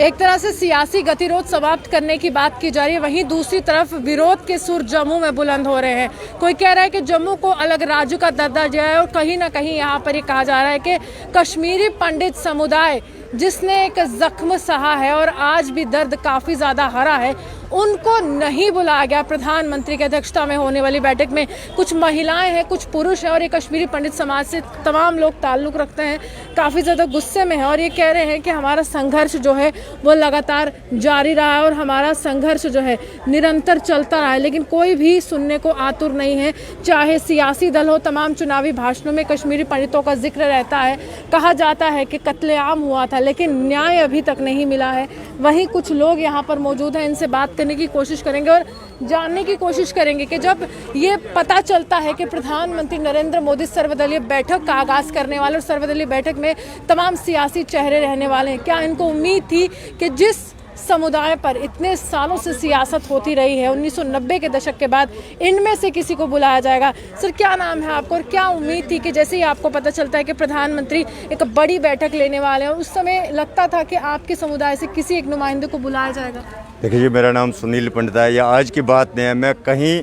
एक तरह से सियासी गतिरोध समाप्त करने की बात की जा रही है, वहीं दूसरी तरफ विरोध के सुर जम्मू में बुलंद हो रहे हैं। कोई कह रहा है कि जम्मू को अलग राज्य का दर्जा दिया है और कहीं ना कहीं यहाँ पर ये कहा जा रहा है कि कश्मीरी पंडित समुदाय जिसने एक जख्म सहा है और आज भी दर्द काफ़ी ज़्यादा हरा है, उनको नहीं बुलाया गया प्रधानमंत्री की अध्यक्षता में होने वाली बैठक में। कुछ महिलाएं हैं, कुछ पुरुष हैं और ये कश्मीरी पंडित समाज से तमाम लोग ताल्लुक़ रखते हैं, काफ़ी ज़्यादा गुस्से में हैं और ये कह रहे हैं कि हमारा संघर्ष जो है वो लगातार जारी रहा है और हमारा संघर्ष जो है निरंतर चलता रहा है, लेकिन कोई भी सुनने को आतुर नहीं है। चाहे सियासी दल हो, तमाम चुनावी भाषणों में कश्मीरी पंडितों का जिक्र रहता है, कहा जाता है कि कत्लेआम हुआ था, लेकिन न्याय अभी तक नहीं मिला है। वहीं कुछ लोग यहाँ पर मौजूद हैं, इनसे बात करने की कोशिश करेंगे और जानने की कोशिश करेंगे कि जब ये पता चलता है कि प्रधानमंत्री नरेंद्र मोदी सर्वदलीय बैठक का आगाज़ करने वाले और सर्वदलीय बैठक में तमाम सियासी चेहरे रहने वाले हैं, क्या इनको उम्मीद थी कि जिस समुदाय पर इतने सालों से सियासत होती रही है 1990 के दशक के बाद, इनमें से किसी को बुलाया जाएगा? सर, क्या नाम है आपको और क्या उम्मीद थी कि जैसे ही आपको पता चलता है कि प्रधानमंत्री एक बड़ी बैठक लेने वाले हैं, उस समय लगता था कि आपके समुदाय से किसी एक नुमाइंदे को बुलाया जाएगा? देखिए जी, मेरा नाम सुनील पंडित है। यह आज की बात नहीं है, मैं कहीं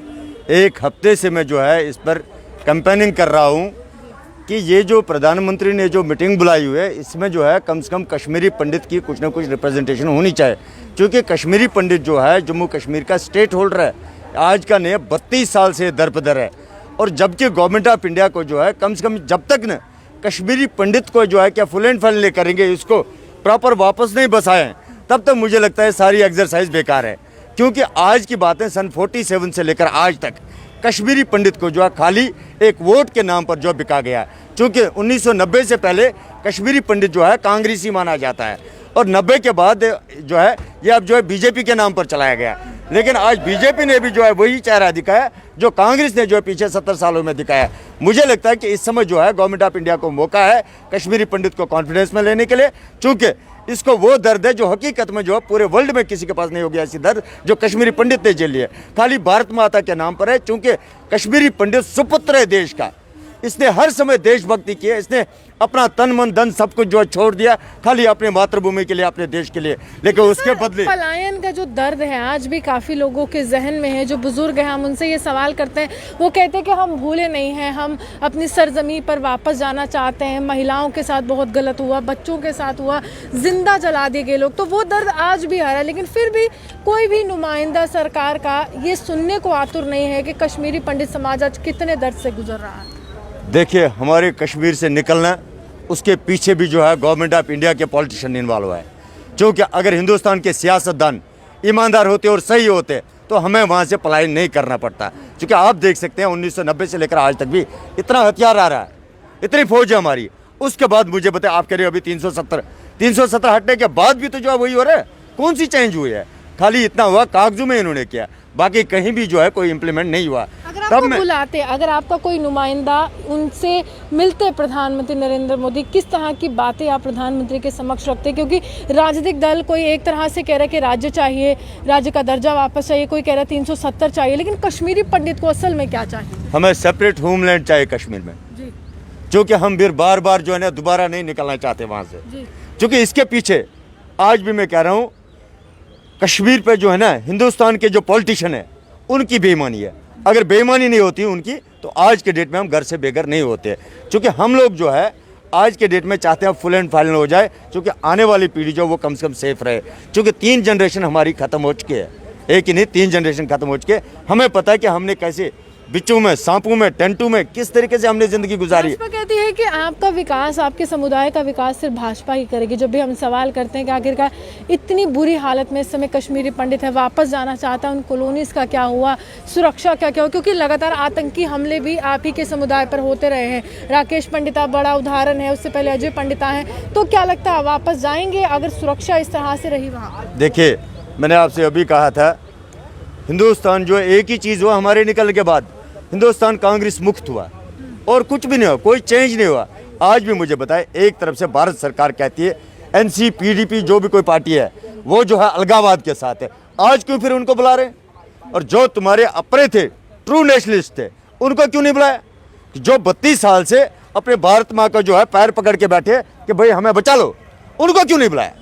एक हफ्ते से मैं जो है इस पर कैंपेनिंग कर रहा हूँ कि ये जो प्रधानमंत्री ने जो मीटिंग बुलाई हुई है, इसमें जो है कम से कम कश्मीरी पंडित की कुछ ना कुछ रिप्रेजेंटेशन होनी चाहिए, क्योंकि कश्मीरी पंडित जो है जम्मू कश्मीर का स्टेट होल्डर है, आज का नहीं 32 साल से दरपदर है। और जबकि गवर्नमेंट ऑफ इंडिया को जो है कम से कम जब तक न कश्मीरी पंडित को जो है क्या फुल एंड फाइनल करेंगे, इसको प्रॉपर वापस नहीं बसाएं, तब तक मुझे लगता है सारी एक्सरसाइज बेकार है। क्योंकि आज की बातें सन 47 से लेकर आज तक कश्मीरी पंडित को जो है खाली एक वोट के नाम पर जो बिका गया है। क्योंकि 1990 से पहले कश्मीरी पंडित जो है कांग्रेसी माना जाता है और 90 के बाद जो है ये अब जो है बीजेपी के नाम पर चलाया गया। लेकिन आज बीजेपी ने भी जो है वही चेहरा दिखाया जो कांग्रेस ने जो है पीछे 70 सालों में दिखाया। मुझे लगता है कि इस समय जो है गवर्नमेंट ऑफ इंडिया को मौका है कश्मीरी पंडित को कॉन्फिडेंस में लेने के लिए, चूँकि इसको वो दर्द है जो हकीकत में जो है पूरे वर्ल्ड में किसी के पास नहीं हो गया, ऐसी दर्द जो कश्मीरी पंडित ने झेली है, खाली भारत माता के नाम पर है। चूँकि कश्मीरी पंडित सुपुत्र है देश का, इसने हर समय देशभक्ति की है, इसने अपना तन मन धन सब कुछ जो छोड़ दिया खाली अपने मातृभूमि के लिए, अपने देश के लिए। लेकिन उसके बदले पलायन का जो दर्द है आज भी काफ़ी लोगों के जहन में है। जो बुजुर्ग हैं, हम उनसे ये सवाल करते हैं, वो कहते हैं कि हम भूले नहीं हैं, हम अपनी सरजमी पर वापस जाना चाहते हैं। महिलाओं के साथ बहुत गलत हुआ, बच्चों के साथ हुआ, जिंदा जला दिए गए लोग, तो वो दर्द आज भी आ रहा है। लेकिन फिर भी कोई भी नुमाइंदा सरकार का ये सुनने को आतुर नहीं है कि कश्मीरी पंडित समाज आज कितने दर्द से गुजर रहा है। देखिए, हमारे कश्मीर से निकलना, उसके पीछे भी जो है गवर्नमेंट ऑफ इंडिया के पॉलिटिशियन इन्वॉल्व है। क्योंकि अगर हिंदुस्तान के सियासतदान ईमानदार होते और सही होते तो हमें वहाँ से पलायन नहीं करना पड़ता। क्योंकि आप देख सकते हैं 1990 से लेकर आज तक भी इतना हथियार आ रहा है, इतनी फौज है हमारी। उसके बाद मुझे बताए, आप कह रहे हो अभी 370 हटने के बाद भी तो जो है वही हो रहा है। कौन सी चेंज हुई है? खाली इतना हुआ कागजों में इन्होंने किया, बाकी कहीं भी जो है कोई इम्प्लीमेंट नहीं हुआ। तब बुलाते, अगर आपका कोई नुमाइंदा उनसे मिलते प्रधानमंत्री नरेंद्र मोदी, किस तरह की बातें आप प्रधानमंत्री के समक्ष रखते? क्योंकि राजनीतिक दल कोई एक तरह से कह रहा है कि राज्य चाहिए, राज्य का दर्जा वापस चाहिए, कोई कह रहा है 370 चाहिए, लेकिन कश्मीरी पंडित को असल में क्या चाहिए? हमें सेपरेट होमलैंड चाहिए कश्मीर में, क्योंकि हम फिर बार बार जो है ना दोबारा नहीं निकलना चाहते वहाँ से। क्योंकि इसके पीछे आज भी मैं कह रहा हूँ कश्मीर पे जो है ना हिंदुस्तान के जो पॉलिटिशियन है उनकी बेईमानी है। अगर बेईमानी नहीं होती उनकी तो आज के डेट में हम घर से बेघर नहीं होते। क्योंकि हम लोग जो है आज के डेट में चाहते हैं फुल एंड फाइनल हो जाए, क्योंकि आने वाली पीढ़ी जो वो कम से कम सेफ रहे। क्योंकि 3 जनरेशन हमारी ख़त्म हो चुकी है, एक ही नहीं 3 जनरेशन ख़त्म हो चुके। हमें पता है कि हमने कैसे बिच्छू में, सांपों में, टेंटू में किस तरीके से हमने ज़िंदगी गुजारी। भाजपा कहती है कि आपका विकास, आपके समुदाय का विकास सिर्फ भाजपा ही करेगी। जब भी हम सवाल करते हैं कि आखिरकार इतनी बुरी हालत में इस समय कश्मीरी पंडित है, वापस जाना चाहता है, उन कॉलोनीज़ का क्या हुआ, सुरक्षा का क्या हुआ? क्योंकि लगातार आतंकी हमले भी आप ही के समुदाय पर होते रहे हैं। राकेश पंडिता बड़ा उदाहरण है, उससे पहले अजय पंडिता हैं। तो क्या लगता है वापस जाएंगे अगर सुरक्षा इस तरह से रही वहाँ? देखिए, मैंने आपसे अभी कहा था हिंदुस्तान जो एक ही चीज़ हुआ हमारे निकलने के बाद, हिंदुस्तान कांग्रेस मुक्त हुआ और कुछ भी नहीं हुआ, कोई चेंज नहीं हुआ। आज भी मुझे बताए, एक तरफ से भारत सरकार कहती है एनसी पीडीपी जो भी कोई पार्टी है वो जो है अलगाववाद के साथ है, आज क्यों फिर उनको बुला रहे? और जो तुम्हारे अपने थे, ट्रू नेशनलिस्ट थे, उनको क्यों नहीं बुलाया? जो 32 साल से अपने भारत माँ का जो है पैर पकड़ के बैठे कि भाई हमें बचा लो, उनको क्यों नहीं बुलाया?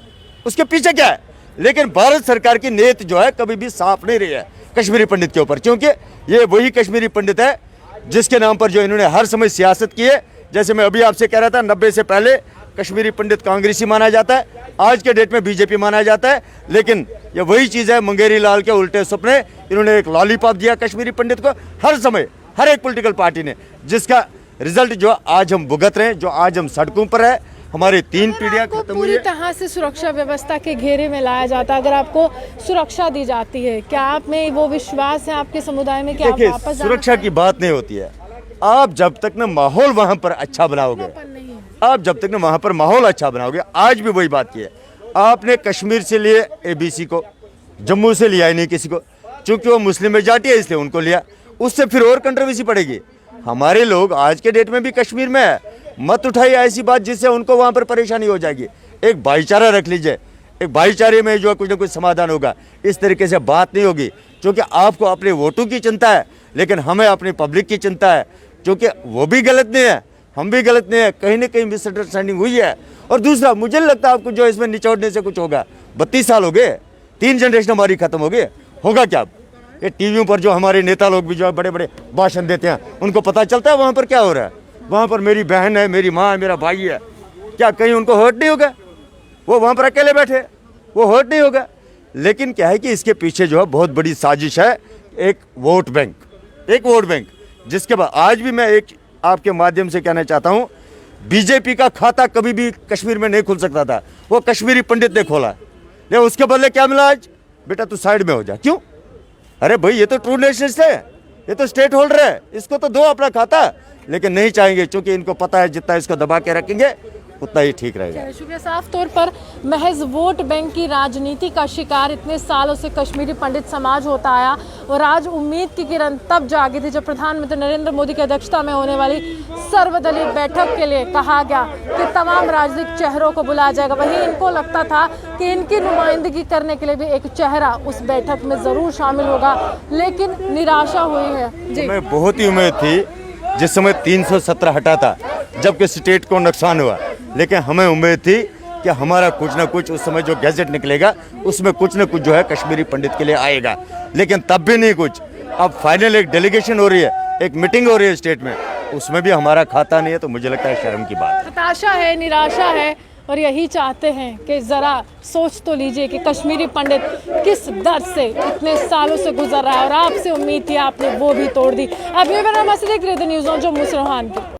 उसके पीछे क्या है। लेकिन भारत सरकार की नीयत जो है कभी भी साफ नहीं रही है कश्मीरी पंडित के ऊपर, क्योंकि ये वही कश्मीरी पंडित है जिसके नाम पर जो इन्होंने हर समय सियासत की है। जैसे मैं अभी आपसे कह रहा था, 90 से पहले कश्मीरी पंडित कांग्रेसी माना जाता है, आज के डेट में बीजेपी माना जाता है। लेकिन ये वही चीज़ है, मंगेरी लाल के उल्टे सपने। इन्होंने एक लॉलीपॉप दिया कश्मीरी पंडित को हर समय, हर एक पॉलिटिकल पार्टी ने, जिसका रिजल्ट जो आज हम भुगत रहे हैं, जो आज हम सड़कों पर है। हमारी 3 पीढ़ियां आपको खत्म हुई पूरी है। तरह से सुरक्षा व्यवस्था के घेरे में लाया जाता है, अगर आपको सुरक्षा दी जाती है, क्या आप में वो विश्वास है आपके समुदाय में कि आप देखिए, वापस सुरक्षा की बात नहीं होती है। आप जब तक ना माहौल वहां पर अच्छा बनाओगे, आप जब तक ना वहां पर माहौल अच्छा बनाओगे, आज भी वही बात की है। आपने कश्मीर से लिए एबीसी को, जम्मू से लिया ही नहीं किसी को, चूंकि वो मुस्लिम मेजॉरिटी है इसलिए उनको लिया। उससे फिर और कंट्रोवर्सी पड़ेगी। हमारे लोग आज के डेट में भी कश्मीर में है, मत उठाइए ऐसी बात जिससे उनको वहां पर परेशानी हो जाएगी। एक भाईचारा रख लीजिए, एक भाईचारे में जो है कुछ ना कुछ समाधान होगा। इस तरीके से बात नहीं होगी, क्योंकि आपको अपने वोटों की चिंता है, लेकिन हमें अपनी पब्लिक की चिंता है, क्योंकि वो भी गलत नहीं है, हम भी गलत नहीं है। कहीं ना कहीं मिसअंडरस्टैंडिंग हुई है। और दूसरा, मुझे नहीं लगता आपको जो इसमें निचोड़ने से कुछ होगा। 32 साल हो गए, 3 जनरेशन हमारी खत्म हो गई, होगा क्या? ये टीवियों पर जो हमारे नेता लोग भी जो है बड़े बड़े भाषण देते हैं, उनको पता चलता है वहाँ पर क्या हो रहा है। वहाँ पर मेरी बहन है, मेरी माँ है, मेरा भाई है, क्या कहीं उनको हर्ट नहीं होगा? वो वहाँ पर अकेले बैठे, वो हर्ट नहीं होगा। लेकिन क्या है कि इसके पीछे जो है बहुत बड़ी साजिश है, एक वोट बैंक, एक वोट बैंक, जिसके बाद आज भी मैं एक आपके माध्यम से कहना चाहता हूँ, बीजेपी का खाता कभी भी कश्मीर में नहीं खुल सकता था, वो कश्मीरी पंडित ने खोला। लेकिन उसके बदले क्या मिला आज? बेटा तू साइड में हो जा। क्यों? अरे भाई, ये तो ट्रू नेशनलिस्ट है, ये तो स्टेट होल्डर है, इसको तो दो अपना खाता। लेकिन नहीं चाहेंगे, क्योंकि इनको पता है जितना इसको दबा के रखेंगे उतना ही ठीक रहेगा। शुक्रिया। साफ तौर पर महज वोट बैंक की राजनीति का शिकार इतने सालों से कश्मीरी पंडित समाज होता आया, और आज उम्मीद की किरण तब जागी थी जब प्रधानमंत्री नरेंद्र मोदी की अध्यक्षता में होने वाली सर्वदलीय बैठक के लिए कहा गया कि तमाम राजनीतिक चेहरों को बुलाया जाएगा। वहीं इनको लगता था कि इनकी नुमाइंदगी करने के लिए भी एक चेहरा उस बैठक में जरूर शामिल होगा, लेकिन निराशा हुई है। जी, हमें बहुत ही उम्मीद थी जिस समय 317 हटा था, जबकि स्टेट को नुकसान हुआ। लेकिन हमें उम्मीद थी कि हमारा कुछ ना कुछ उस समय जो गैजेट निकलेगा उसमें कुछ ना कुछ जो है कश्मीरी पंडित के लिए आएगा, लेकिन तब भी नहीं कुछ। अब फाइनल एक डेलीगेशन हो रही है, एक मीटिंग हो रही है स्टेट में, उसमें भी हमारा खाता नहीं है, तो मुझे लगता है शर्म की बात है। हताशा है, निराशा है, और यही चाहते हैं कि ज़रा सोच तो लीजिए कि कश्मीरी पंडित किस दर्द से इतने सालों से गुजर रहा है, और आपसे उम्मीद थी, आपने वो भी तोड़ दी। अब ये मेरा मसले देख रहे थे न्यूज़ ऑन जम्मू से रोहान की।